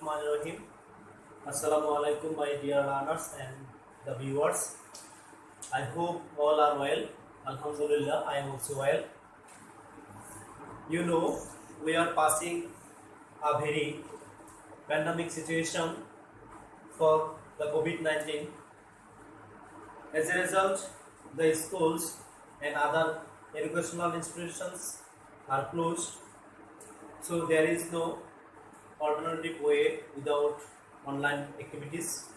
Bismillahirrahmanirrahim. Assalamu alaikum, my dear learners and the viewers. I hope all are well. Alhamdulillah, I am also well. You know, we are passing a very pandemic situation for the COVID-19. As a result, the schools and other educational institutions are closed. So there is no alternative way without online activities.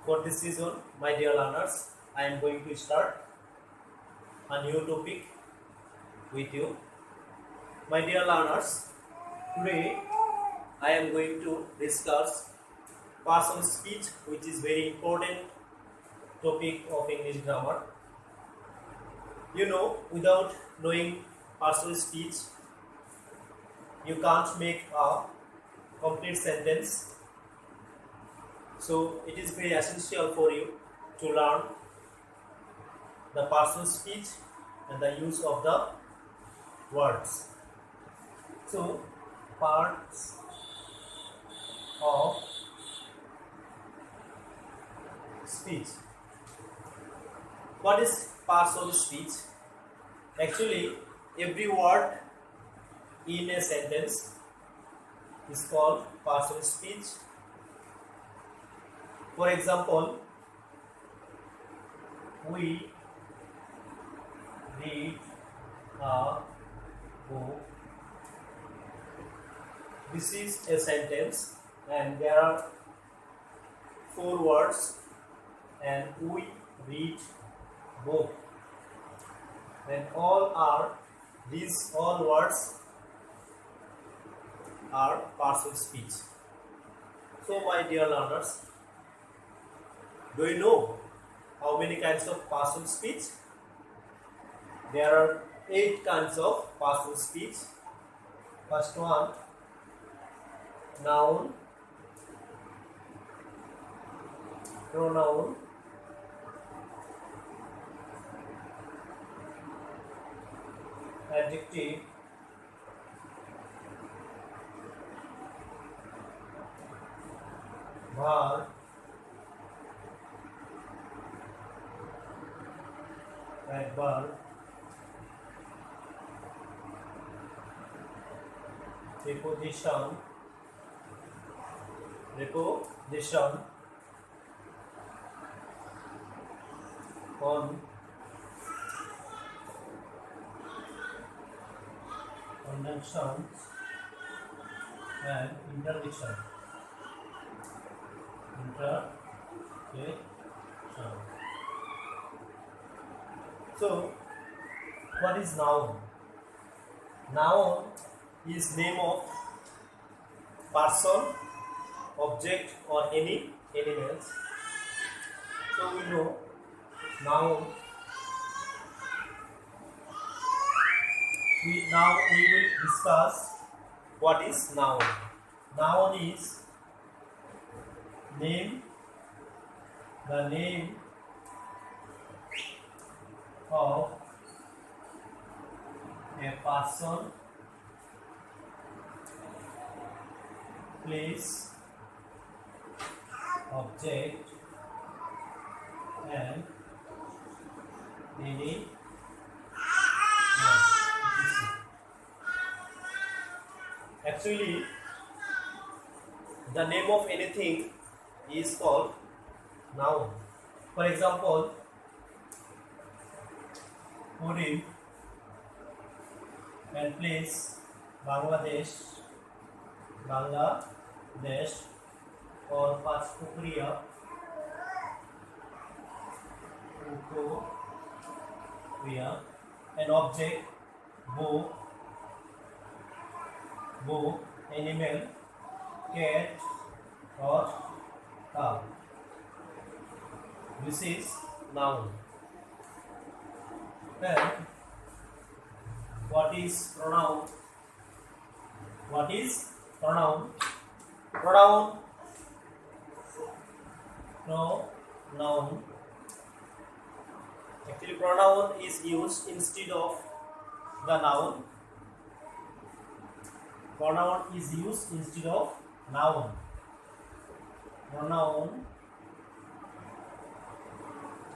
For this season, my dear learners, I am going to start a new topic with you. My dear learners, today I am going to discuss partial speech, which is very important topic of English grammar. You know, without knowing partial speech, you can't make a complete sentence. So it is very essential for you to learn the partial speech and the use of the words. So parts of speech. What is partial speech? Actually, every word in a sentence is called partial speech. For example, we read a book. This is a sentence and there are 4 words and we read book, and these all words are partial speech. So my dear learners, do you know how many kinds of partial speech? There are 8 kinds of partial speech. First one, noun, pronoun, adjective, verb, adverb, preposition, conjunction, and interdiction. So, what is noun? Noun is name of person, object, or any animals. So we know noun. Now we will discuss what is noun. Noun is name, the name of a person, place, object, and any. Actually, the name of anything is called noun. For example, Purim and place Bangladesh, or Pachpukuria, an object, book, animal, cat or cow. This is noun. Then what is pronoun? What is pronoun? Pronoun actually pronoun is used instead of the noun. Pronoun is used instead of noun.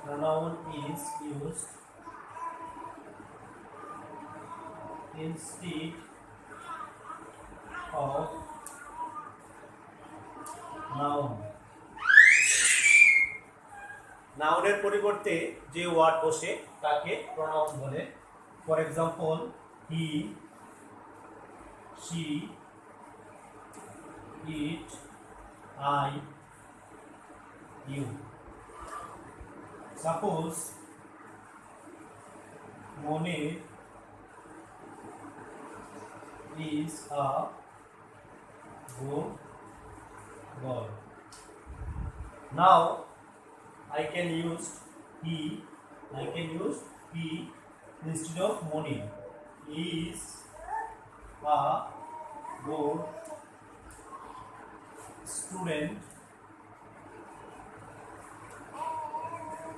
Pronoun is used instead of noun. নাউনের পরিবর্তে যে word বসে তাকে pronoun বলে। For example, he, she, it, I, you. Suppose Monir is a good boy. Now I can use he instead of Monir. He is a good student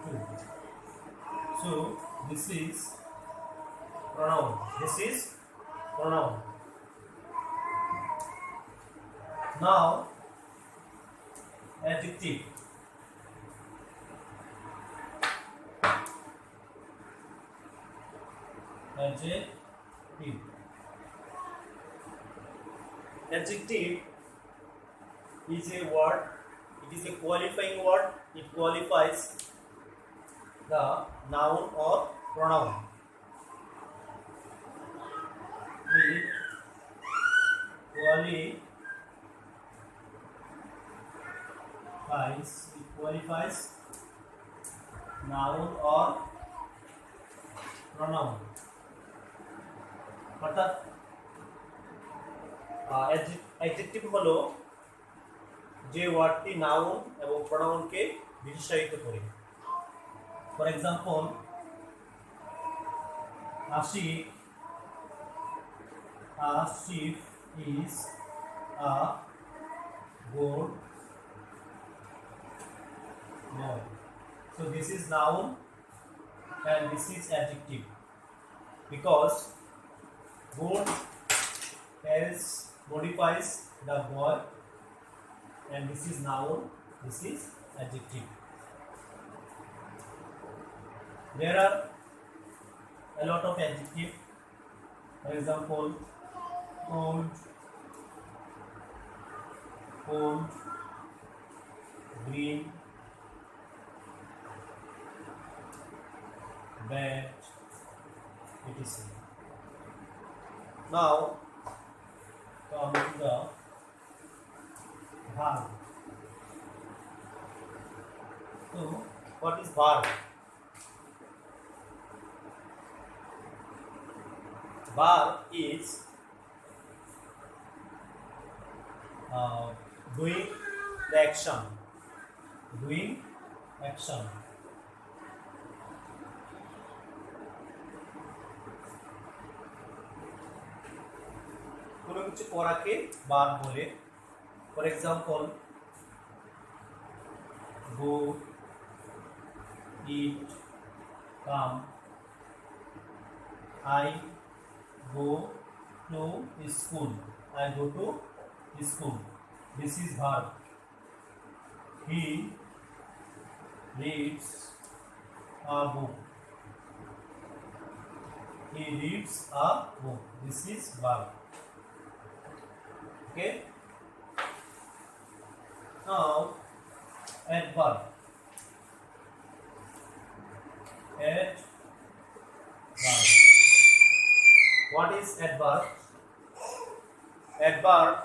too. So this is pronoun. Now adjective. Adjective is a word. It is a qualifying word. It qualifies the noun or pronoun. It qualifies noun or pronoun. অর্থাৎ adjective হলো যে ওয়ার্ডটি noun এবং প্রোনাউনকে বিশেষায়িত করে। For example, Asif is a good boy. So this is noun and this is adjective, because good else modifies the boy, and this is noun, this is adjective. There are a lot of adjective. For example, old, green, bad, etc. Now come to the verb. So what is verb? Verb is doing the action. কোনো কিছু করাকে verb বলে। For example, go, eat, come, I go to school. This is verb. He reads a book. This is verb. Okay. Now adverb. What is adverb? Adverb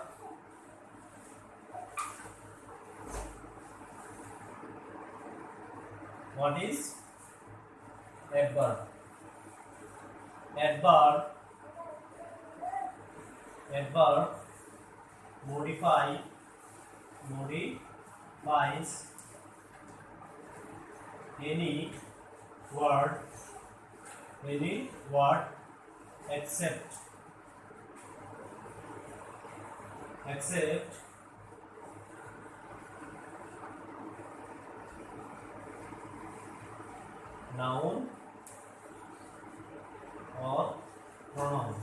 what is adverb? Adverb modifies any word except noun or pronoun.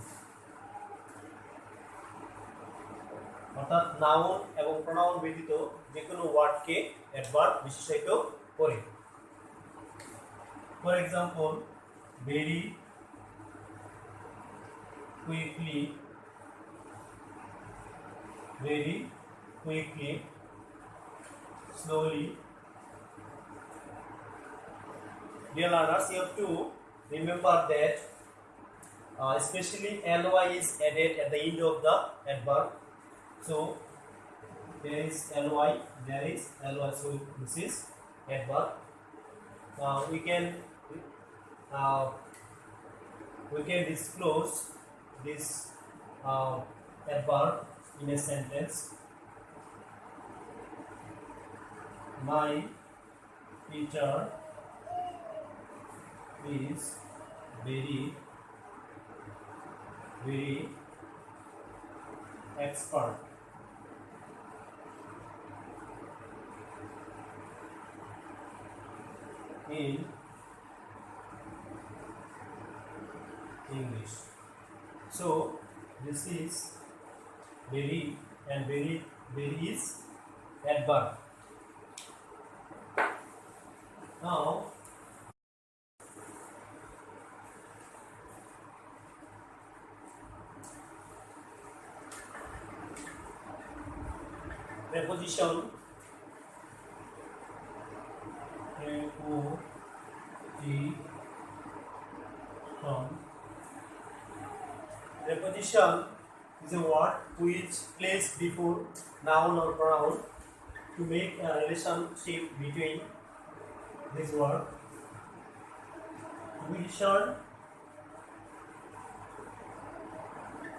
অর্থাৎ অর্থাৎ noun এবং pronoun ব্যতীত যে কোনো ওয়ার্ডকে adverb বিশেষায়িত করে। For example, very quickly, very quickly, slowly. Dear learners, you have to remember that especially ly is added at the end of the adverb. So there is ly, so this is adverb. We can disclose this adverb in a sentence. My teacher is very expert in English. So this is very, and very is adverb. Now preposition. Preposition is a word which placed before noun or pronoun to make a relationship between this word.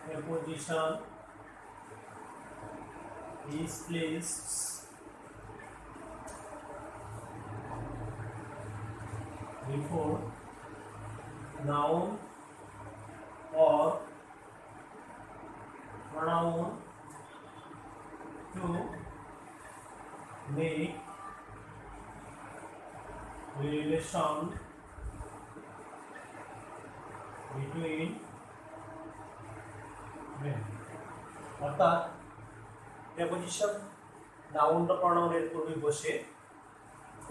Preposition is placed before noun or pronoun to make relation between them. অর্থাৎ preposition noun বা প্রনাউনের পূর্বে বসে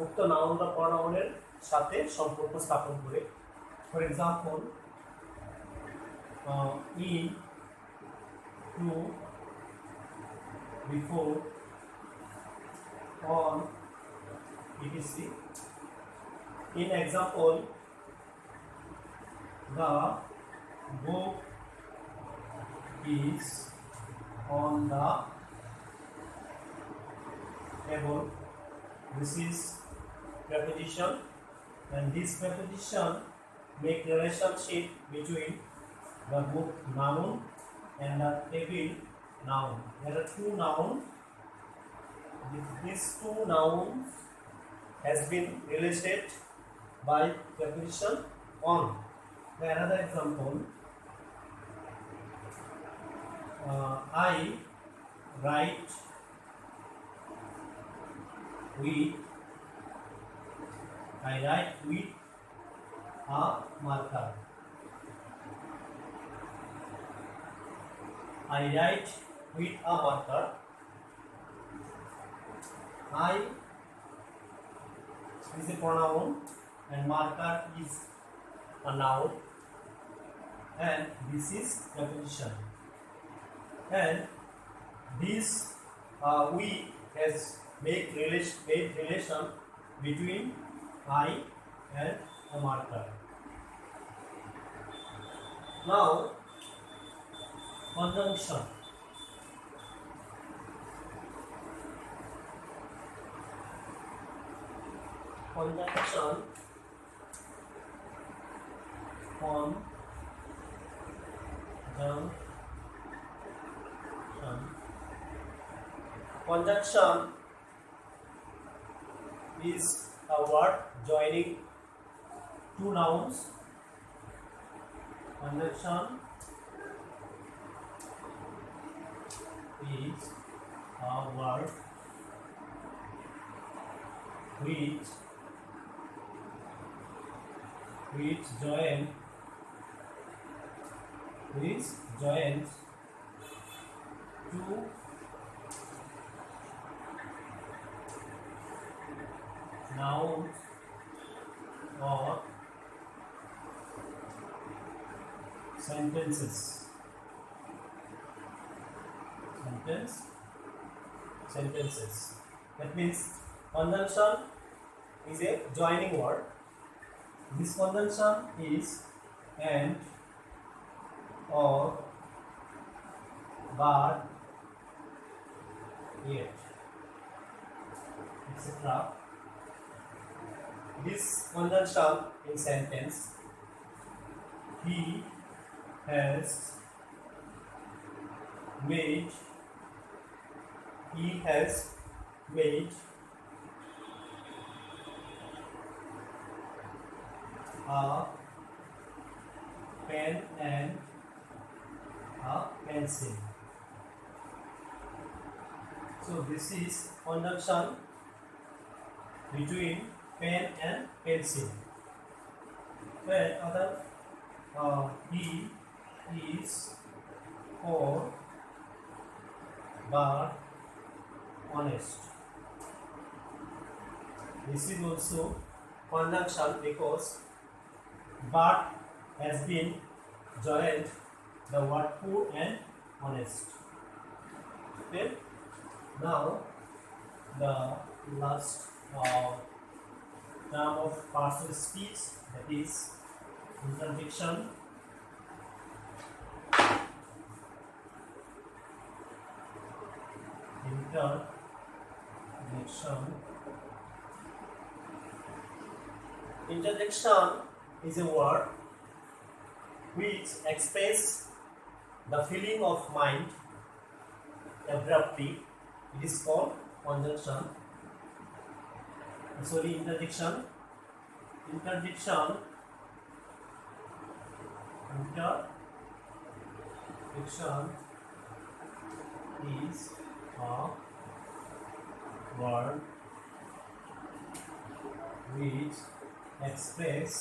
উক্ত noun বা প্রনাউনের সাথে সম্পর্ক স্থাপন করে। For example, in, to, before, on, etc. In example, the book is on the table. This is preposition, and this preposition make relationship between the book noun and the table noun. There are two nouns. These two nouns has been related by preposition on. Another example, I write with a marker. I write with a marker. I is a pronoun and marker is a noun, and this is preposition. And this we has made relation between I and a marker. Now conjunction. Conjunction is a word joining two nouns. Conjunction is a word which joins two nouns or sentences. Sentences. That means conjunction is a joining word. This conjunction is and, or, but, yet, etc. This conjunction in sentence: he has made, he has made a pen and a pencil. So this is conjunction between pen and pencil. When other he is poor but honest. This is also conjunction because but has been joined the word poor and honest. Okay. Now the last term of partial speech, that is interdiction. Interjection is a word which expresses the feeling of mind abruptly. It is called conjunction. Sorry, interjection. Interjection is a word which expresses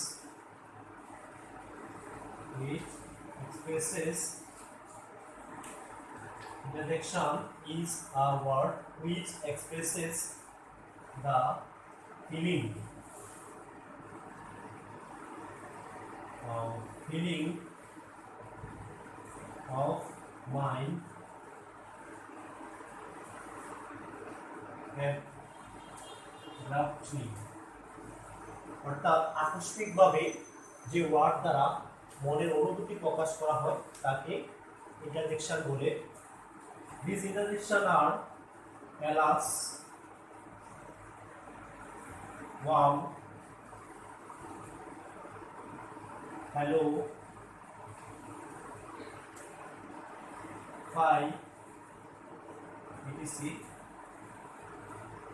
interjection is a word which expresses the feeling of mind abruptly. অর্থাৎ আকস্মিকভাবে যে word দ্বারা মনের অনুভূতি প্রকাশ করা হয় তাকে interjection বলে। These interjections are alas, wow, hello, hi, etc.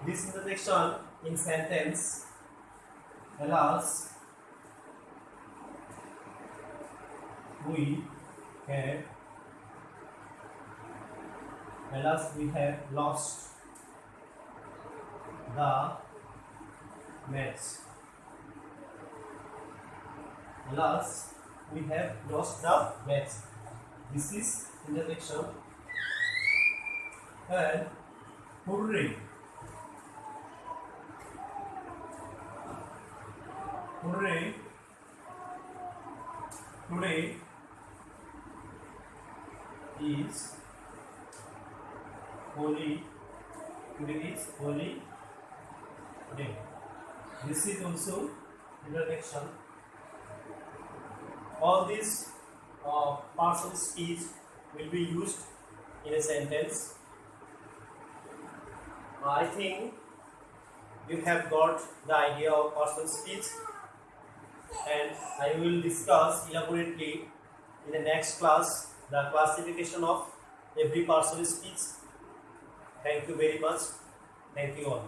This interjection in sentence: alas, we have lost the match. Alas, we have lost the match. This is interjection. And hooray, hooray, today is holy. Today is holy day. This is also interjection. All these partial speech will be used in a sentence. I think you have got the idea of partial speech, and I will discuss elaborately in the next class the classification of every partial speech. Thank you very much. Thank you all.